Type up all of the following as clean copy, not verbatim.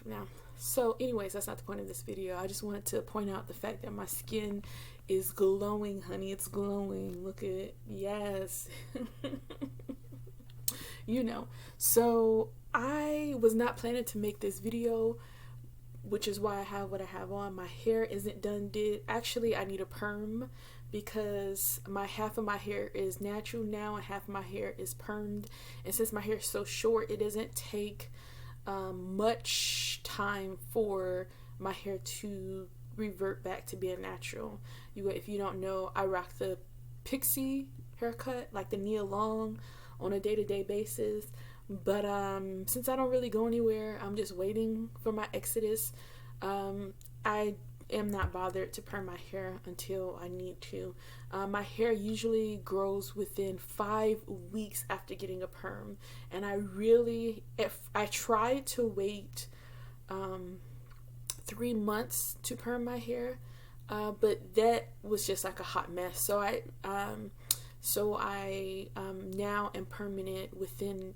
now. So anyways, that's not the point of this video. I just wanted to point out the fact that my skin is glowing, honey. It's glowing. Look at it. Yes. You know. So I was not planning to make this video, which is why I have what I have on. My hair isn't done did. Actually, I need a perm because half of my hair is natural now and half of my hair is permed. And since my hair is so short, it doesn't take much time for my hair to revert back to being natural. If you don't know, I rock the pixie haircut, like the Nia Long, on a day-to-day basis. But since I don't really go anywhere, I'm just waiting for my exodus. I am not bothered to perm my hair until I need to. My hair usually grows within 5 weeks after getting a perm, and I tried to wait 3 months to perm my hair, but that was just like a hot mess. So I now am permanent within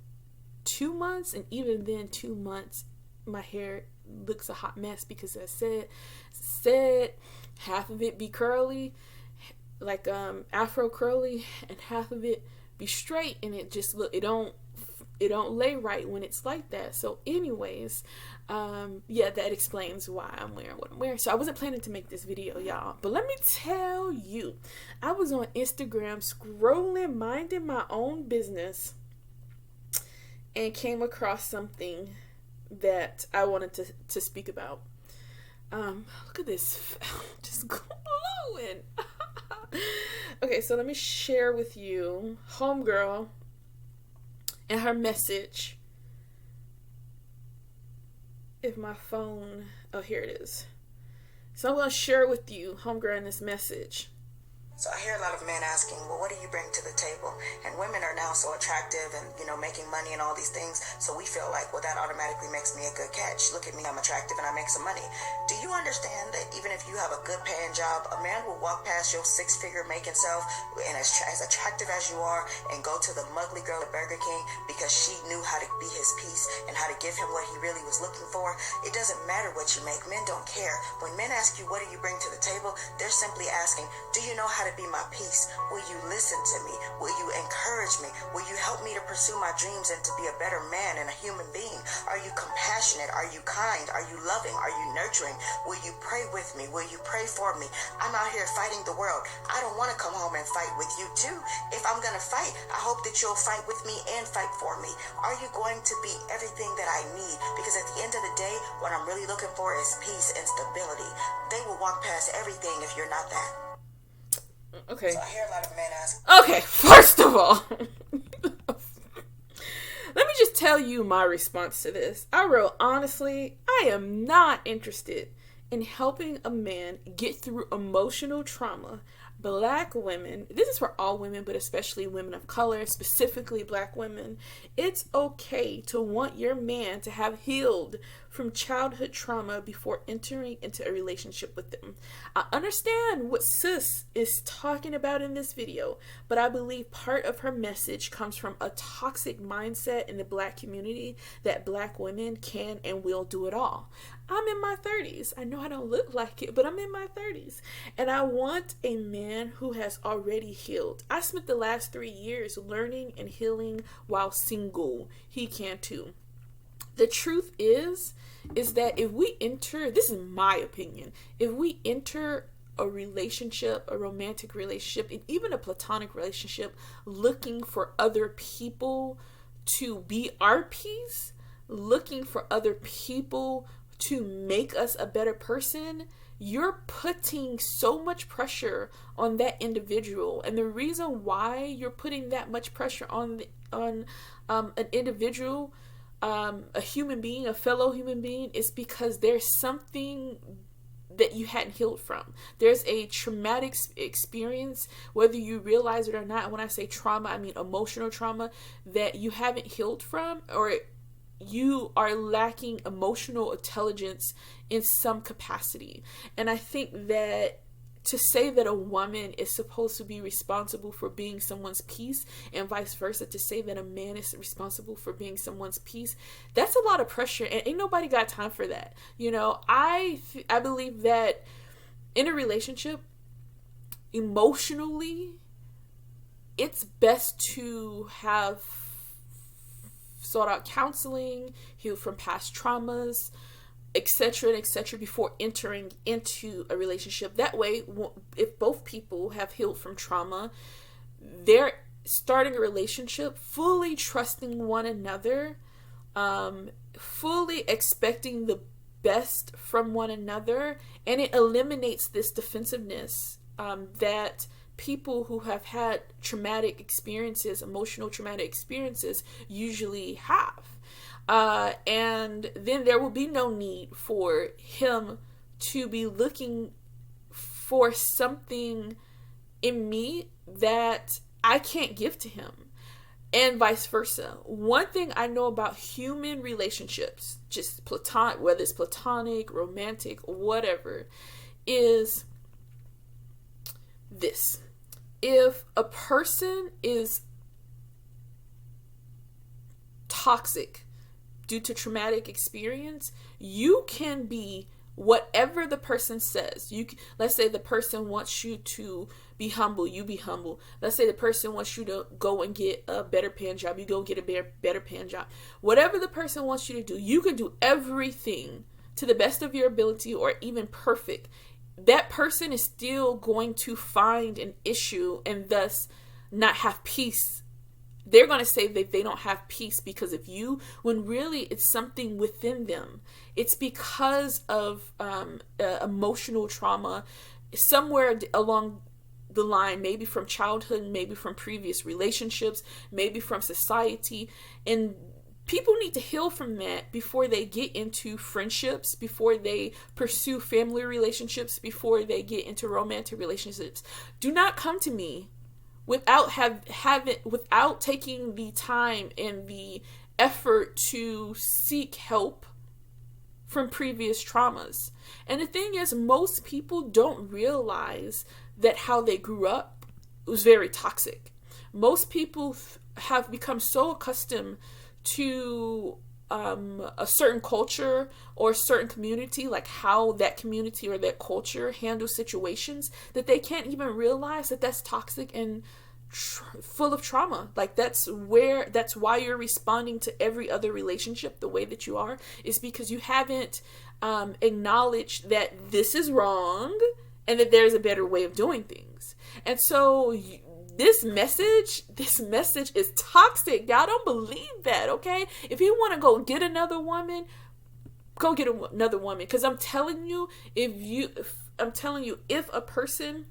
2 months, and even then 2 months my hair looks a hot mess because I said half of it be curly, like afro curly, and half of it be straight, and it just it don't lay right when it's like that. So anyways, yeah, that explains why I'm wearing what I'm wearing. So I wasn't planning to make this video, y'all, but let me tell you, I was on Instagram scrolling, minding my own business, and came across something that I wanted to speak about. Look at this, just glowing. Okay, so let me share with you homegirl and her message. If my phone, oh, here it is. So I'm going to share with you homegirl and this message. So I hear a lot of men asking, well, what do you bring to the table? And women are now so attractive and, making money and all these things. So we feel like, well, that automatically makes me a good catch. Look at me, I'm attractive and I make some money. Do you understand that even if you have a good paying job, a man will walk past your 6-figure making self and as attractive as you are and go to the mugly girl at Burger King because she knew how to be his piece and how to give him what he really was looking for? It doesn't matter what you make. Men don't care. When men ask you, what do you bring to the table? They're simply asking, do you know how to be my peace? Will you listen to me? Will you encourage me? Will you help me to pursue my dreams and to be a better man and a human being? Are you compassionate? Are you kind? Are you loving? Are you nurturing? Will you pray with me? Will you pray for me? I'm out here fighting the world. I don't want to come home and fight with you too. If I'm going to fight, I hope that you'll fight with me and fight for me. Are you going to be everything that I need? Because at the end of the day, what I'm really looking for is peace and stability. They will walk past everything if you're not that. Okay. So I hear a lot of men ask. Okay, first of all, let me just tell you my response to this. I wrote, honestly, I am not interested in helping a man get through emotional trauma. Black women, this is for all women, but especially women of color, specifically black women. It's okay to want your man to have healed from childhood trauma before entering into a relationship with them. I understand what sis is talking about in this video, but I believe part of her message comes from a toxic mindset in the black community that black women can and will do it all. I'm in my 30s. I know I don't look like it, but I'm in my 30s. And I want a man who has already healed. I spent the last 3 years learning and healing while single. He can too. The truth is that if we enter, this is my opinion, if we enter a relationship, a romantic relationship, and even a platonic relationship, looking for other people to be our peace, looking for other people to make us a better person, you're putting so much pressure on that individual. And the reason why you're putting that much pressure on an individual, a human being, a fellow human being, is because there's something that you hadn't healed from. There's a traumatic experience, whether you realize it or not. And when I say trauma, I mean emotional trauma that you haven't healed from, or you are lacking emotional intelligence in some capacity. And I think that to say that a woman is supposed to be responsible for being someone's peace and vice versa, to say that a man is responsible for being someone's peace, that's a lot of pressure, and ain't nobody got time for that. I believe that in a relationship, emotionally, it's best to have sought out counseling, heal from past traumas, etc., and etc., before entering into a relationship. That way, if both people have healed from trauma, they're starting a relationship fully trusting one another, fully expecting the best from one another, and it eliminates this defensiveness that people who have had traumatic experiences, emotional traumatic experiences, usually have. And then there will be no need for him to be looking for something in me that I can't give to him, and vice versa. One thing I know about human relationships, just platonic, whether it's platonic, romantic, whatever, is this: if a person is toxic due to traumatic experience, you can be whatever the person says. Let's say the person wants you to be humble, you be humble. Let's say the person wants you to go and get a better paying job, you go get a better paying job. Whatever the person wants you to do, you can do everything to the best of your ability or even perfect. That person is still going to find an issue and thus not have peace. They're going to say that they don't have peace because of you, when really it's something within them. It's because of emotional trauma somewhere along the line, maybe from childhood, maybe from previous relationships, maybe from society. And people need to heal from that before they get into friendships, before they pursue family relationships, before they get into romantic relationships. Do not come to me without without taking the time and the effort to seek help from previous traumas. And the thing is, most people don't realize that how they grew up was very toxic. Most people have become so accustomed to a certain culture or a certain community, like how that community or that culture handles situations, that they can't even realize that that's toxic and full of trauma. Like that's why you're responding to every other relationship the way that you are, is because you haven't acknowledged that this is wrong and that there's a better way of doing things. And so this message is toxic. Y'all don't believe that, okay? If you want to go get another woman, go get another woman. Because I'm telling you, if a person,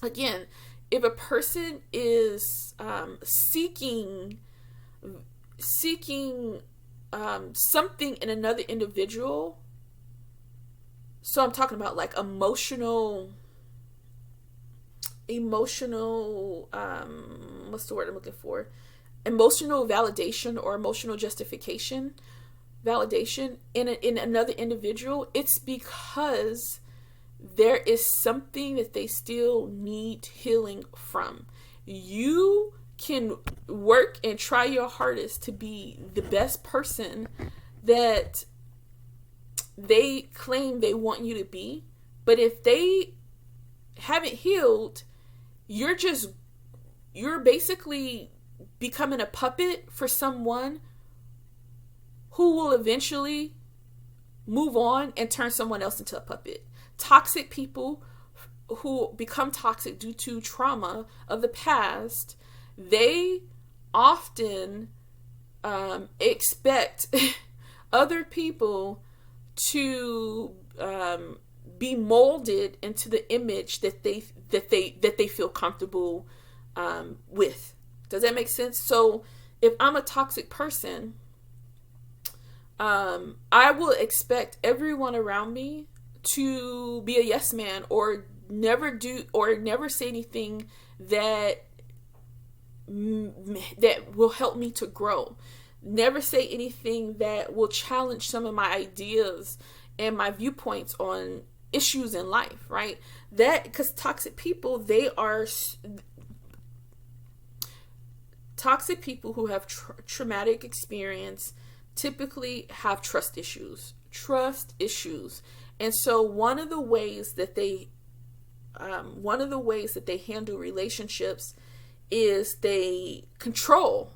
again, if a person is seeking something in another individual, so I'm talking about like emotional what's the word I'm looking for? Emotional validation or emotional validation in another individual, it's because there is something that they still need healing from. You can work and try your hardest to be the best person that they claim they want you to be, but if they haven't healed, you're basically becoming a puppet for someone who will eventually move on and turn someone else into a puppet. Toxic people who become toxic due to trauma of the past, they often expect other people to be molded into the image that they feel comfortable with. Does that make sense? So if I'm a toxic person, I will expect everyone around me to be a yes man, or never say anything that will help me to grow. Never say anything that will challenge some of my ideas and my viewpoints on issues in life, right? That, because toxic people who have traumatic experience typically have trust issues. And so one of the ways that they handle relationships is they control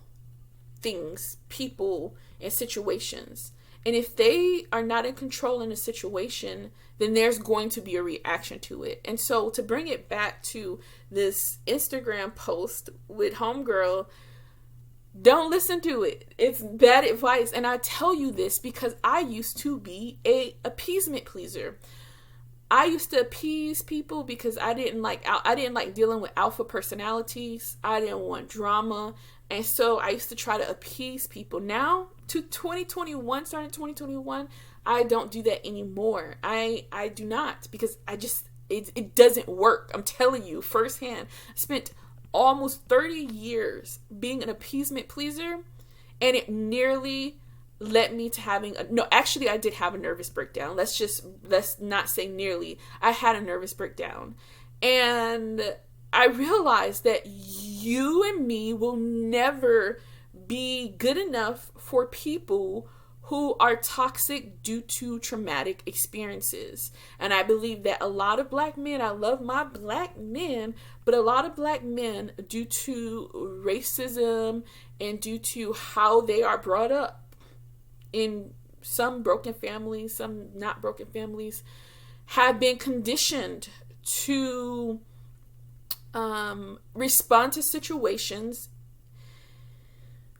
things, people, and situations. And if they are not in control in a situation, then there's going to be a reaction to it. And so to bring it back to this Instagram post with homegirl, don't listen to it. It's bad advice. And I tell you this because I used to be a appeasement pleaser. I used to appease people because I didn't like dealing with alpha personalities. I didn't want drama. And so I used to try to appease people. Now, starting 2021, I don't do that anymore. I do not, because it doesn't work. I'm telling you firsthand. I spent almost 30 years being an appeasement pleaser, and it nearly led me to actually I did have a nervous breakdown. Let's not say nearly. I had a nervous breakdown. And I realized that you and me will never be good enough for people who are toxic due to traumatic experiences. And I believe that a lot of black men, I love my black men, but a lot of black men, due to racism and due to how they are brought up in some broken families, some not broken families, have been conditioned to respond to situations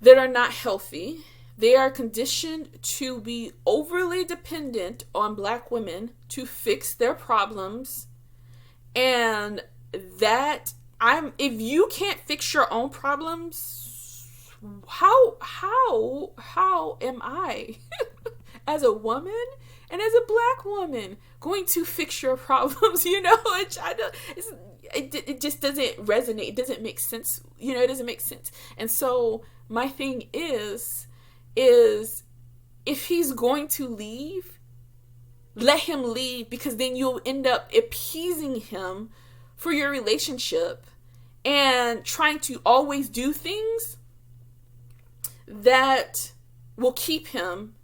that are not healthy. They are conditioned to be overly dependent on black women to fix their problems. And if you can't fix your own problems, how am I as a woman and as a black woman going to fix your problems? It just doesn't resonate. It doesn't make sense. It doesn't make sense. And so my thing is if he's going to leave, let him leave, because then you'll end up appeasing him for your relationship and trying to always do things that will keep him,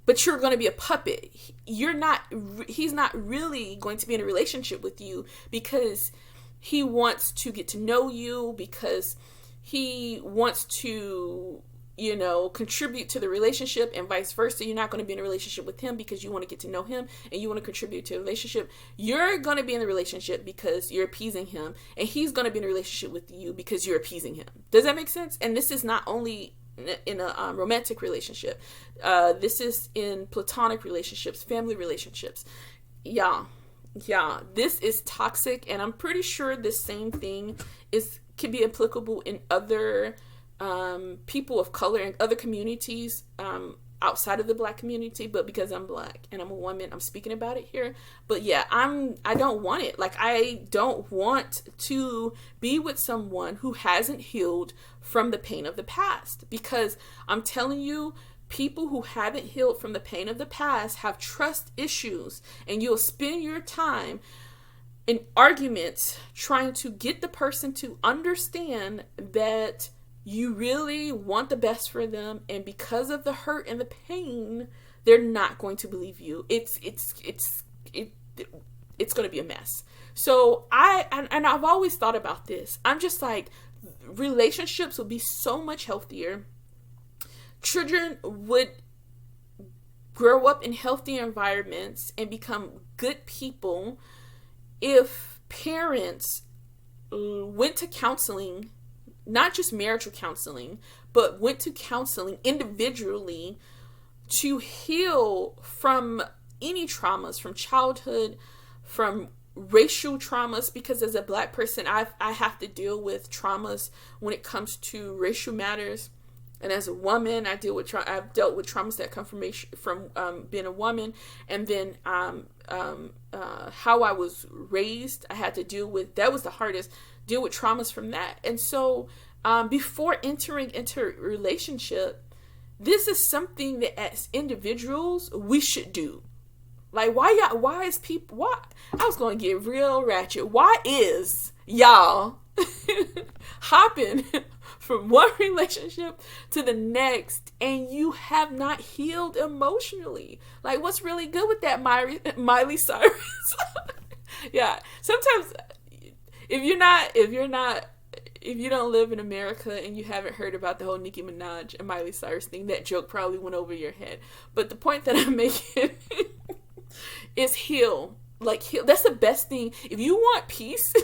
but you're going to be a puppet. He's not really going to be in a relationship with you because he wants to get to know you, because he wants to, contribute to the relationship, and vice versa. You're not going to be in a relationship with him because you want to get to know him and you want to contribute to a relationship. You're going to be in the relationship because you're appeasing him, and he's going to be in a relationship with you because you're appeasing him. Does that make sense? And this is not only in a romantic relationship. This is in platonic relationships, family relationships. Yeah, this is toxic, and I'm pretty sure this same thing can be applicable in other people of color and other communities outside of the black community. But because I'm black and I'm a woman, I'm speaking about it here. But yeah, I don't want it. Like, I don't want to be with someone who hasn't healed from the pain of the past, because I'm telling you, people who haven't healed from the pain of the past have trust issues, and you'll spend your time in arguments trying to get the person to understand that you really want the best for them, and because of the hurt and the pain, they're not going to believe you. It's going to be a mess. So I've always thought about this. I'm just like, relationships would be so much healthier. Children would grow up in healthy environments and become good people if parents went to counseling, not just marital counseling, but went to counseling individually to heal from any traumas, from childhood, from racial traumas, because as a black person, I have to deal with traumas when it comes to racial matters. And as a woman, I've dealt with traumas that come from being a woman, and then how I was raised. I had to deal with, that was the hardest, deal with traumas from that. And so before entering into a relationship, this is something that as individuals we should do. Like, why is people, why, I was going to get real ratchet. Why is y'all hopping from one relationship to the next and you have not healed emotionally? Like, what's really good with that, Miley Cyrus? Yeah. Sometimes if you don't live in America and you haven't heard about the whole Nicki Minaj and Miley Cyrus thing, that joke probably went over your head. But the point that I'm making is heal. Like, heal. That's the best thing. If you want peace,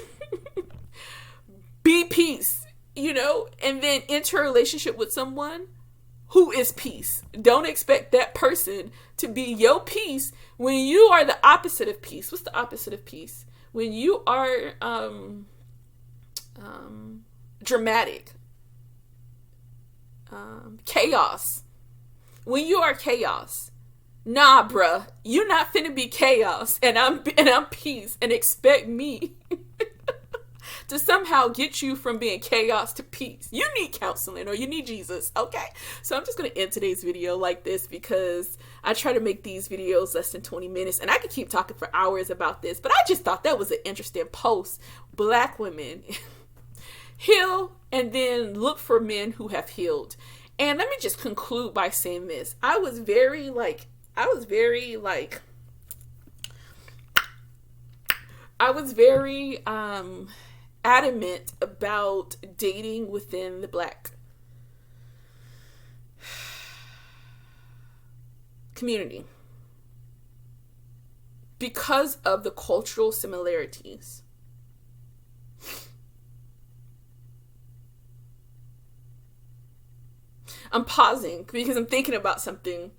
be peace, and then enter a relationship with someone who is peace. Don't expect that person to be your peace when you are the opposite of peace. What's the opposite of peace? When you are dramatic, chaos. When you are chaos, nah, bruh, you're not finna be chaos, and I'm peace, and expect me to somehow get you from being chaos to peace. You need counseling, or you need Jesus, okay? So I'm just gonna end today's video like this, because I try to make these videos less than 20 minutes, and I could keep talking for hours about this, but I just thought that was an interesting post. Black women heal, and then look for men who have healed. And let me just conclude by saying this. I was very adamant about dating within the Black community because of the cultural similarities. I'm pausing because I'm thinking about something.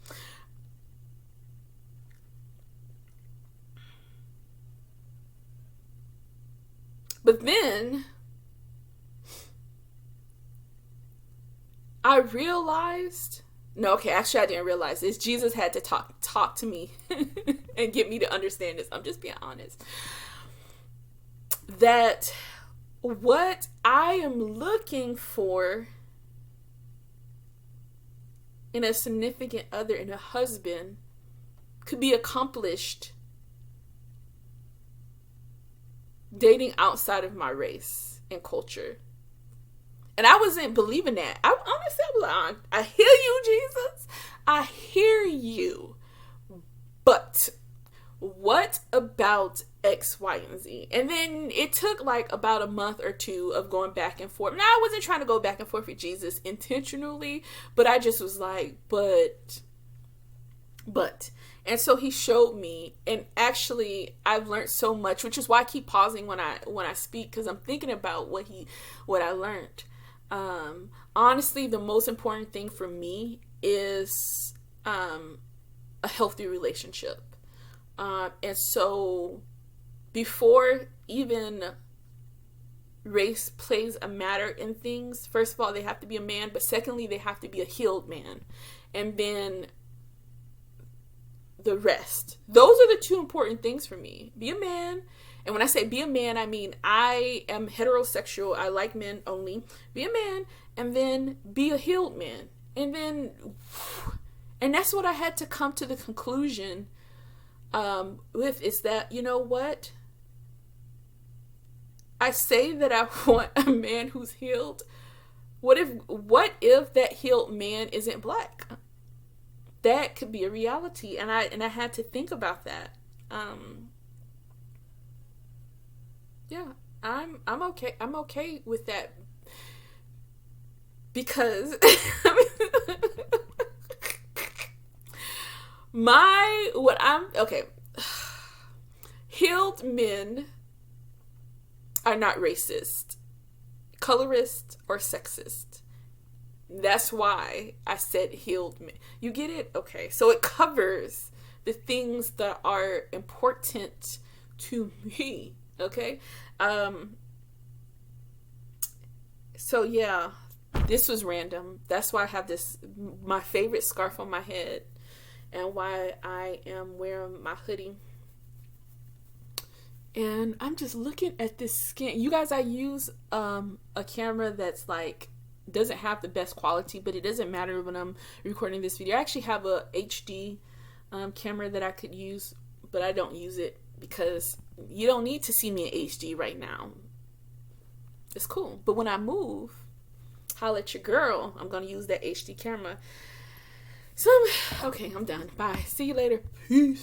But then I realized, no, okay, actually I didn't realize this. Jesus had to talk to me and get me to understand this. I'm just being honest. That what I am looking for in a significant other, in a husband, could be accomplished dating outside of my race and culture. And I wasn't believing that. I honestly, I was like, I hear you, Jesus. I hear you. But what about X, Y, and Z? And then it took like about a month or two of going back and forth. Now, I wasn't trying to go back and forth with Jesus intentionally, but I just was like, but. And so he showed me, and actually I've learned so much, which is why I keep pausing when I speak, because I'm thinking about what I learned. Honestly, the most important thing for me is a healthy relationship. And so before even race plays a matter in things, first of all, they have to be a man, but secondly, they have to be a healed man. And then the rest. Those are the two important things for me. Be a man. And when I say be a man, I mean I am heterosexual. I like men only. Be a man, and then be a healed man. And that's what I had to come to the conclusion with, is that, you know what? I say that I want a man who's healed. What if that healed man isn't Black? That could be a reality, and I had to think about that. Yeah, I'm okay. I'm okay with that, because healed men are not racist, colorist, or sexist. That's why I said healed men. You get it? Okay. So it covers the things that are important to me. Okay. So yeah, this was random. That's why I have my favorite scarf on my head, and why I am wearing my hoodie. And I'm just looking at this skin. You guys, I use a camera that's like, doesn't have the best quality, but it doesn't matter when I'm recording this video. I actually have a HD camera that I could use, but I don't use it because you don't need to see me in HD right now. It's cool. But when I move, holla at your girl. I'm going to use that HD camera. So, okay, I'm done. Bye. See you later. Peace.